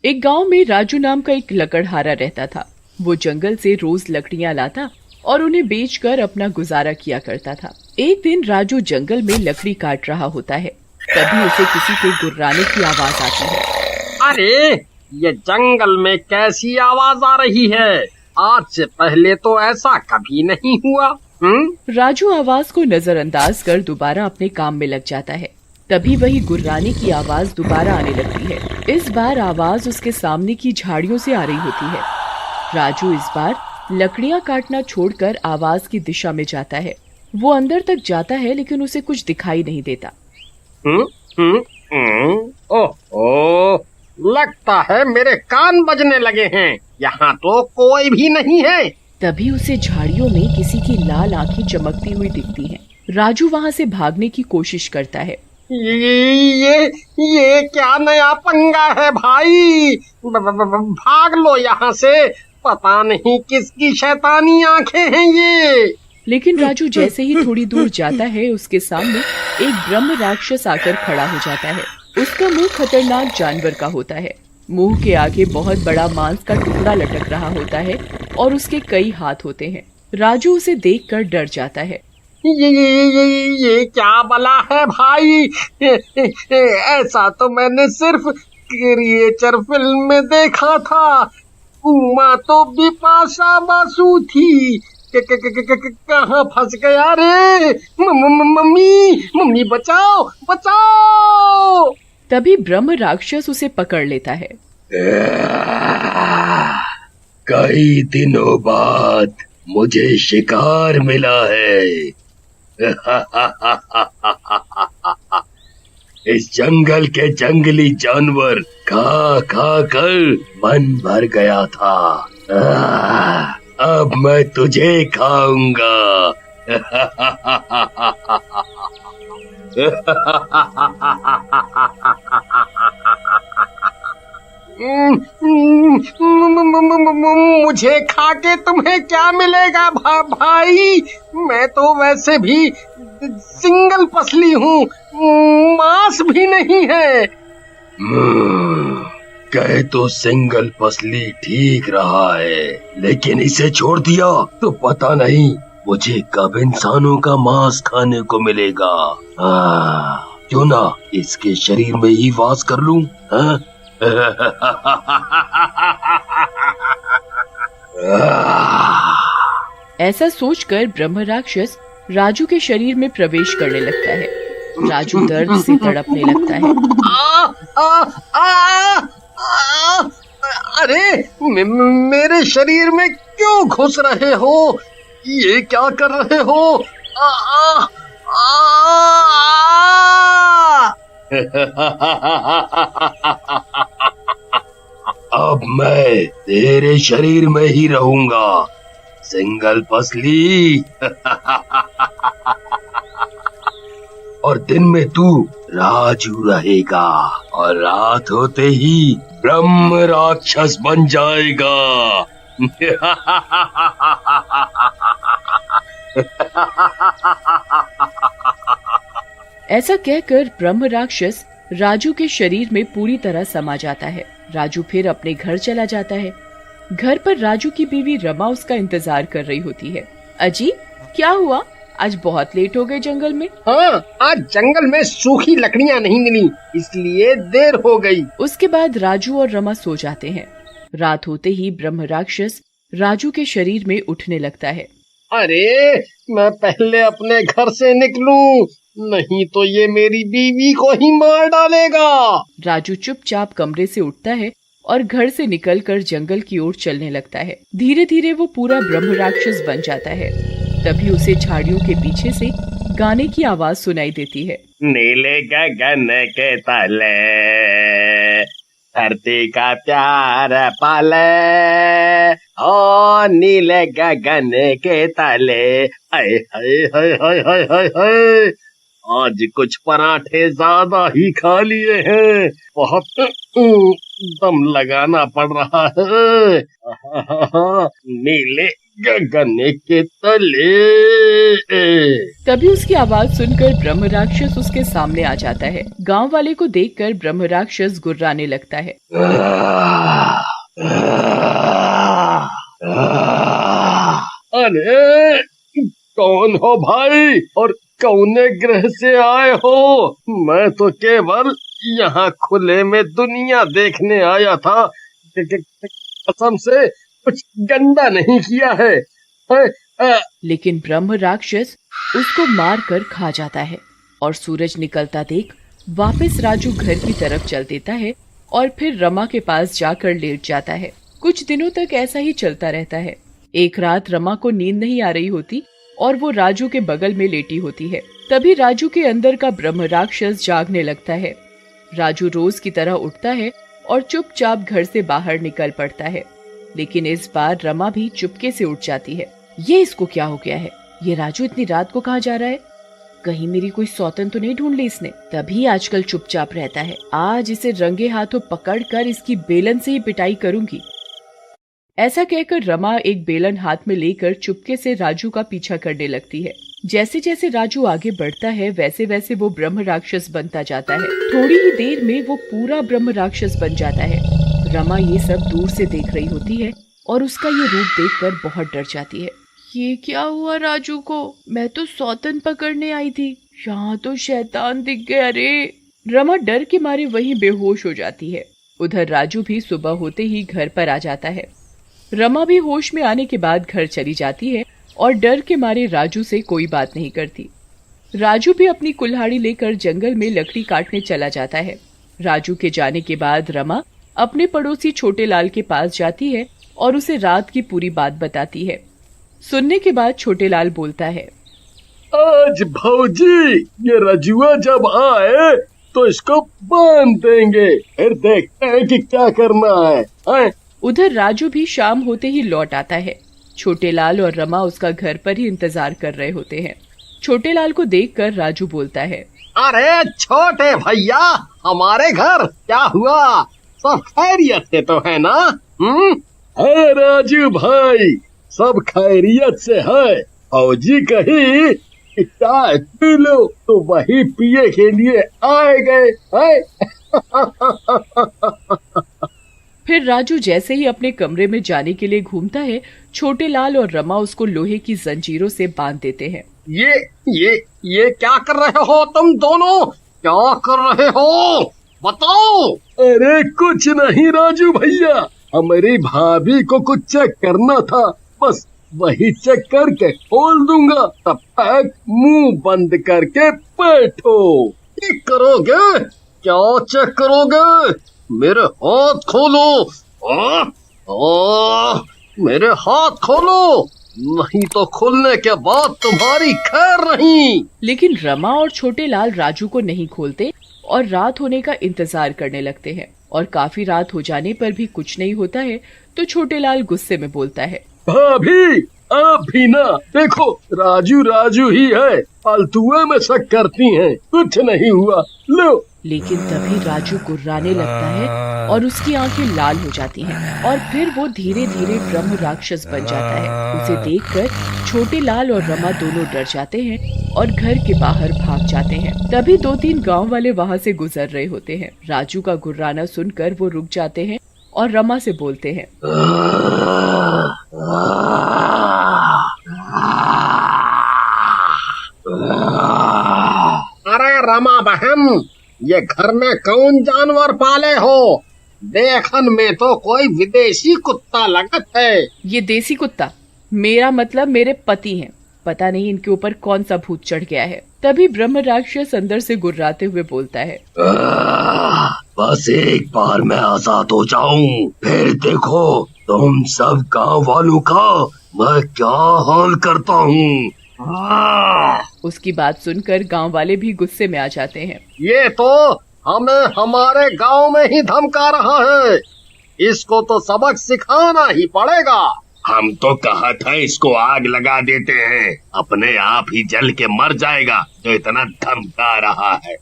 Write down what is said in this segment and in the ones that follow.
एक गांव में राजू नाम का एक लकड़हारा रहता था। वो जंगल से रोज लकड़ियां लाता और उन्हें बेचकर अपना गुजारा किया करता था। एक दिन राजू जंगल में लकड़ी काट रहा होता है, तभी उसे किसी के गुर्राने की आवाज आती है। अरे, ये जंगल में कैसी आवाज आ रही है? आज से पहले तो ऐसा कभी नहीं हुआ। राजू आवाज को नजरअंदाज कर दोबारा अपने काम में लग जाता है। तभी वही गुर्राने की आवाज दोबारा आने लगती है। इस बार आवाज उसके सामने की झाड़ियों से आ रही होती है। राजू इस बार लकड़ियां काटना छोड़कर आवाज की दिशा में जाता है। वो अंदर तक जाता है लेकिन उसे कुछ दिखाई नहीं देता। ओह, लगता है मेरे कान बजने लगे हैं। यहाँ तो कोई भी नहीं है। तभी उसे झाड़ियों में किसी की लाल आंखें चमकती हुई दिखती हैं। राजू वहाँ से भागने की कोशिश करता है। ये क्या नया पंगा है भाई? भाग लो यहाँ से। पता नहीं किसकी शैतानी आंखें हैं ये। लेकिन राजू जैसे ही थोड़ी दूर जाता है, उसके सामने एक ब्रह्म राक्षस आकर खड़ा हो जाता है। उसका मुंह खतरनाक जानवर का होता है। मुंह के आगे बहुत बड़ा मांस का टुकड़ा लटक रहा होता है और उसके कई हाथ होते हैं। राजू उसे देखकर डर जाता है। ये क्या बला है भाई? ऐसा तो मैंने सिर्फ क्रिएचर फिल्म में देखा था। उमा तो बिपाशा बासु थी। कहाँ फंस गया रे? मम्मी बचाओ बचाओ। तभी ब्रह्म राक्षस उसे पकड़ लेता है। कई दिनों बाद मुझे शिकार मिला है। इस जंगल के जंगली जानवर खा खा कर मन भर गया था। अब मैं तुझे खाऊंगा। मुझे खा के तुम्हें क्या मिलेगा भाई? मैं तो वैसे भी सिंगल पसली हूँ, मांस भी नहीं है। कहे तो सिंगल पसली ठीक रहा है, लेकिन इसे छोड़ दिया तो पता नहीं मुझे कब इंसानों का मांस खाने को मिलेगा। क्यों ना इसके शरीर में ही वास कर लूं? ऐसा सोचकर ब्रह्म राक्षस राजू के शरीर में प्रवेश करने लगता है। राजू दर्द से तड़पने लगता है। अरे, मेरे शरीर में क्यों घुस रहे हो? ये क्या कर रहे हो? अब मैं तेरे शरीर में ही रहूंगा, सिंगल पसली। और दिन में तू राजू रहेगा और रात होते ही ब्रह्म राक्षस बन जाएगा। ऐसा कहकर ब्रह्म राक्षस राजू के शरीर में पूरी तरह समा जाता है। राजू फिर अपने घर चला जाता है। घर पर राजू की बीवी रमा उसका इंतजार कर रही होती है। अजी, क्या हुआ? आज बहुत लेट हो गए जंगल में। हाँ, आज जंगल में सूखी लकड़ियाँ नहीं मिली, इसलिए देर हो गई। उसके बाद राजू और रमा सो जाते हैं। रात होते ही ब्रह्म राक्षस राजू के शरीर में उठने लगता है। अरे, मैं पहले अपने घर से निकलूं, नहीं तो ये मेरी बीवी को ही मार डालेगा। राजू चुपचाप कमरे से उठता है और घर से निकलकर जंगल की ओर चलने लगता है। धीरे धीरे वो पूरा ब्रह्म राक्षस बन जाता है। तभी उसे झाड़ियों के पीछे से गाने की आवाज सुनाई देती है। नीले गगन के तले धरती का प्यार पाले, ओ नीले गगन के तले। हाय हाय हाय हाय हाय हाय हाय, आज कुछ पराठे ज्यादा ही खा लिए हैं, बहुत दम लगाना पड़ रहा है। नीले गगन के तले। तभी उसकी आवाज सुनकर ब्रह्म राक्षस उसके सामने आ जाता है। गांव वाले को देखकर ब्रह्म राक्षस गुर्राने लगता है। अरे कौन हो भाई और कौने ग्रह से आए हो? मैं तो केवल यहाँ खुले में दुनिया देखने आया था। कसम से कुछ गंदा नहीं किया है। लेकिन ब्रह्म राक्षस उसको मार कर खा जाता है और सूरज निकलता देख वापस राजू घर की तरफ चल देता है और फिर रमा के पास जाकर लेट जाता है। कुछ दिनों तक ऐसा ही चलता रहता है। एक रात रमा को नींद नहीं आ रही होती और वो राजू के बगल में लेटी होती है। तभी राजू के अंदर का ब्रह्म राक्षस जागने लगता है। राजू रोज की तरह उठता है और चुपचाप घर से बाहर निकल पड़ता है। लेकिन इस बार रमा भी चुपके से उठ जाती है। ये इसको क्या हो गया है? ये राजू इतनी रात को कहाँ जा रहा है? कहीं मेरी कोई सौतन तो नहीं ढूंढ ली इसने? तभी आजकल चुपचाप रहता है। आज इसे रंगे हाथों पकड़कर इसकी बेलन से ही पिटाई करूंगी। ऐसा कहकर रमा एक बेलन हाथ में लेकर चुपके से राजू का पीछा करने लगती है। जैसे जैसे राजू आगे बढ़ता है वैसे वैसे वो ब्रह्म राक्षस बनता जाता है। थोड़ी ही देर में वो पूरा ब्रह्म राक्षस बन जाता है। रमा ये सब दूर से देख रही होती है और उसका ये रूप देखकर बहुत डर जाती है। ये क्या हुआ राजू को? मैं तो सौतन पकड़ने आई थी, यहाँ तो शैतान दिख गया रे। रमा डर के मारे वहीं बेहोश हो जाती है। उधर राजू भी सुबह होते ही घर पर आ जाता है। रमा भी होश में आने के बाद घर चली जाती है और डर के मारे राजू से कोई बात नहीं करती। राजू भी अपनी कुल्हाड़ी लेकर जंगल में लकड़ी काटने चला जाता है। राजू के जाने के बाद रमा अपने पड़ोसी छोटे लाल के पास जाती है और उसे रात की पूरी बात बताती है। सुनने के बाद छोटे लाल बोलता है, आज भौजी ये रजुआ जब आए तो इसको बांध देंगे, फिर देखते हैं कि क्या करना है। उधर राजू भी शाम होते ही लौट आता है। छोटे लाल और रमा उसका घर पर ही इंतजार कर रहे होते हैं। छोटे लाल को देखकर राजू बोलता है, अरे छोटे भैया, हमारे घर क्या हुआ? सब खैरियत से तो है ना? है राजू भाई, सब खैरियत से है। फौजी कही कि चाय पी लो तो वही पिए के लिए आए गए हैं। फिर राजू जैसे ही अपने कमरे में जाने के लिए घूमता है, छोटे लाल और रमा उसको लोहे की जंजीरों से बांध देते हैं। ये क्या कर रहे हो तुम दोनों? क्या कर रहे हो? बताओ। अरे कुछ नहीं राजू भैया, हमारी भाभी को कुछ चेक करना था, बस वही चेक करके खोल दूंगा। तब तक मुंह बंद करके बैठो। चेक करोगे? क्या चेक करोगे? मेरे हाथ खोलो। मेरे हाथ खोलो, नहीं तो खुलने के बाद तुम्हारी खैर नहीं। लेकिन रमा और छोटे लाल राजू को नहीं खोलते और रात होने का इंतजार करने लगते हैं। और काफी रात हो जाने पर भी कुछ नहीं होता है तो छोटे लाल गुस्से में बोलता है, भाभी आप भी ना देखो, राजू राजू ही है, फालतुए में शक करती हैं, कुछ नहीं हुआ, लो। लेकिन तभी राजू गुर्राने लगता है और उसकी आंखें लाल हो जाती हैं और फिर वो धीरे धीरे ब्रह्म राक्षस बन जाता है। उसे देखकर छोटे लाल और रमा दोनों डर जाते हैं और घर के बाहर भाग जाते हैं। तभी 2-3 गांव वाले वहां से गुजर रहे होते हैं। राजू का गुर्राना सुनकर वो रुक जाते हैं और रमा से बोलते हैं, अरे रमा बहन, ये घर में कौन जानवर पाले हो? देखन में तो कोई विदेशी कुत्ता लगत है। ये देसी कुत्ता, मेरा मतलब मेरे पति हैं। पता नहीं इनके ऊपर कौन सा भूत चढ़ गया है। तभी ब्रह्म राक्षस अंदर से गुर्राते हुए बोलता है, बस एक बार मैं आजाद हो जाऊं, फिर देखो तुम सब गांव वालों का मैं क्या हाल करता हूँ। उसकी बात सुनकर गांव वाले भी गुस्से में आ जाते हैं। ये तो हमें हमारे गांव में ही धमका रहा है, इसको तो सबक सिखाना ही पड़ेगा। हम तो कहा था इसको आग लगा देते हैं, अपने आप ही जल के मर जाएगा, जो इतना धमका रहा है।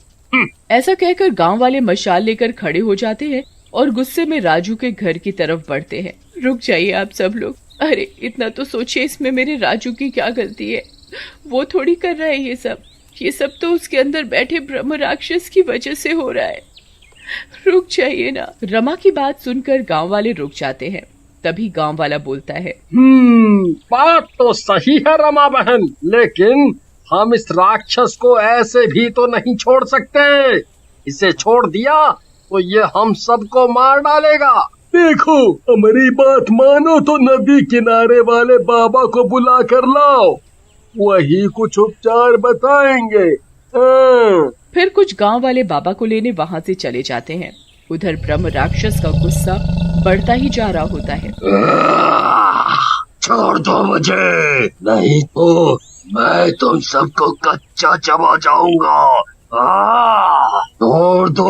ऐसा कहकर गांव वाले मशाल लेकर खड़े हो जाते हैं और गुस्से में राजू के घर की तरफ बढ़ते हैं। रुक जाइए आप सब लोग, अरे इतना तो सोचिए, इसमें मेरे राजू की क्या गलती है? वो थोड़ी कर रहा है ये सब तो उसके अंदर बैठे ब्रह्म राक्षस की वजह से हो रहा है। रुक जाइए ना। रमा की बात सुनकर गांव वाले रुक जाते हैं। तभी गांव वाला बोलता है, बात तो सही है रमा बहन, लेकिन हम इस राक्षस को ऐसे भी तो नहीं छोड़ सकते। इसे छोड़ दिया तो ये हम सबको मार डालेगा। देखो, हमारी बात मानो तो नदी किनारे वाले बाबा को बुला कर लाओ, वही कुछ उपचार बताएंगे। हाँ। फिर कुछ गांव वाले बाबा को लेने वहां से चले जाते हैं। उधर ब्रह्म राक्षस का गुस्सा बढ़ता ही जा रहा होता है। छोड़ दो मुझे, नहीं तो मैं तुम सबको कच्चा चबा जाऊंगा। छोड़ दो।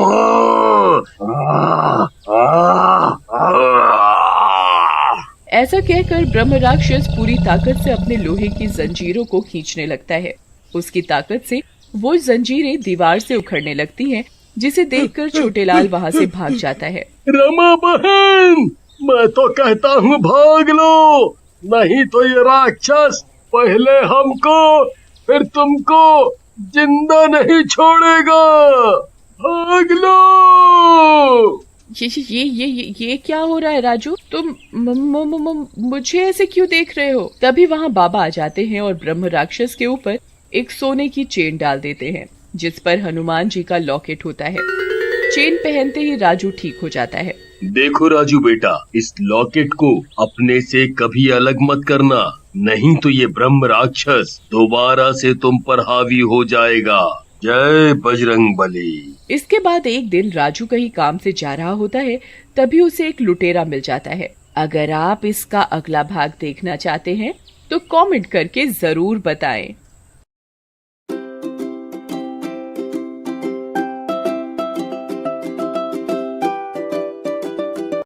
ऐसा कहकर ब्रह्म राक्षस पूरी ताकत से अपने लोहे की जंजीरों को खींचने लगता है। उसकी ताकत से वो जंजीरें दीवार से उखड़ने लगती हैं, जिसे देखकर छोटेलाल वहां से भाग जाता है। रमा बहन, मैं तो कहता हूँ भाग लो, नहीं तो ये राक्षस पहले हमको फिर तुमको जिंदा नहीं छोड़ेगा। भाग लो। ये क्या हो रहा है राजू? तुम मुझे ऐसे क्यों देख रहे हो? तभी वहाँ बाबा आ जाते हैं और ब्रह्म राक्षस के ऊपर एक सोने की चेन डाल देते हैं, जिस पर हनुमान जी का लॉकेट होता है। चेन पहनते ही राजू ठीक हो जाता है। देखो राजू बेटा, इस लॉकेट को अपने से कभी अलग मत करना, नहीं तो ये ब्रह्म राक्षस दोबारा से तुम पर हावी हो जाएगा। जय बजरंग बली। इसके बाद एक दिन राजू कहीं काम से जा रहा होता है, तभी उसे एक लुटेरा मिल जाता है। अगर आप इसका अगला भाग देखना चाहते हैं तो कमेंट करके जरूर बताएं।